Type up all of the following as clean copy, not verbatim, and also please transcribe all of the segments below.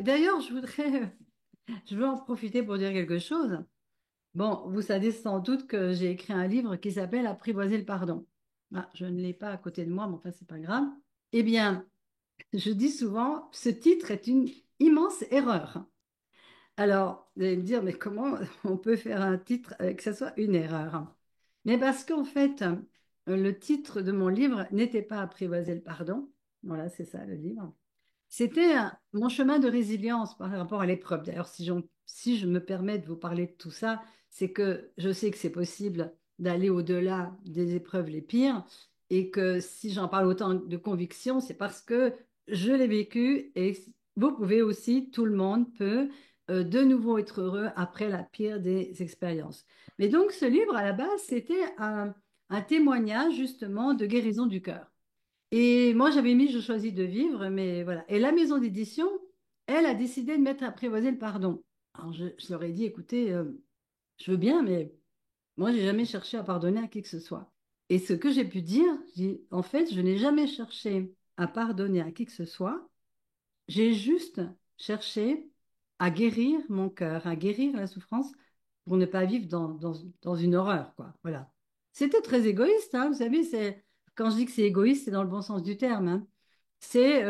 d'ailleurs, je veux en profiter pour dire quelque chose. Bon, vous savez sans doute que j'ai écrit un livre qui s'appelle Apprivoiser le pardon. Ah, je ne l'ai pas à côté de moi, mais enfin, c'est pas grave. Eh bien, je dis souvent, ce titre est une immense erreur. Alors, vous allez me dire, mais comment on peut faire un titre que ce soit une erreur? Mais parce qu'en fait, le titre de mon livre n'était pas Apprivoiser le pardon. Voilà, c'est ça le livre. C'était mon chemin de résilience par rapport à l'épreuve. D'ailleurs, si je me permets de vous parler de tout ça, c'est que je sais que c'est possible d'aller au-delà des épreuves les pires et que si j'en parle autant de conviction, c'est parce que je l'ai vécu et vous pouvez aussi, tout le monde peut de nouveau être heureux après la pire des expériences. Mais donc, ce livre, à la base, c'était un témoignage justement de guérison du cœur. Et moi, j'avais mis Je choisis de vivre, mais voilà. Et la maison d'édition, elle a décidé de mettre Apprivoiser le pardon. Alors, je leur ai dit, écoutez, je veux bien, mais moi, j'ai jamais cherché à pardonner à qui que ce soit. Et ce que j'ai pu dire, en fait, je n'ai jamais cherché à pardonner à qui que ce soit. J'ai juste cherché à guérir mon cœur, à guérir la souffrance pour ne pas vivre dans une horreur, quoi. Voilà. C'était très égoïste, hein, vous savez, quand je dis que c'est égoïste, c'est dans le bon sens du terme, hein. C'est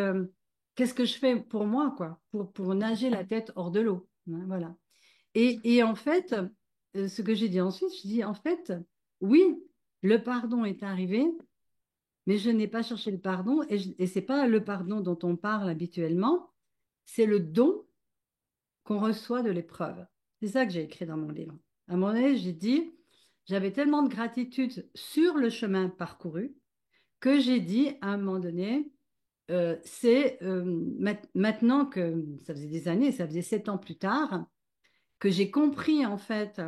qu'est-ce que je fais pour moi, quoi, pour nager la tête hors de l'eau, hein, voilà. Et en fait, ce que j'ai dit ensuite, je dis en fait, oui, le pardon est arrivé, mais je n'ai pas cherché le pardon et c'est pas le pardon dont on parle habituellement, c'est le don qu'on reçoit de l'épreuve. C'est ça que j'ai écrit dans mon livre. À un moment donné, j'ai dit, j'avais tellement de gratitude sur le chemin parcouru que j'ai dit à un moment donné, maintenant que ça faisait des années, ça faisait 7 ans plus tard, que j'ai compris en fait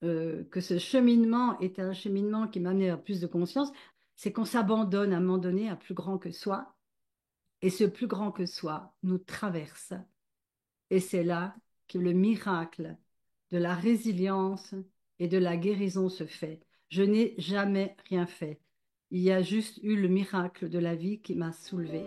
que ce cheminement était un cheminement qui m'amenait vers plus de conscience, c'est qu'on s'abandonne à un moment donné à plus grand que soi, et ce plus grand que soi nous traverse. Et c'est là que le miracle de la résilience et de la guérison se fait. Je n'ai jamais rien fait. Il y a juste eu le miracle de la vie qui m'a soulevée.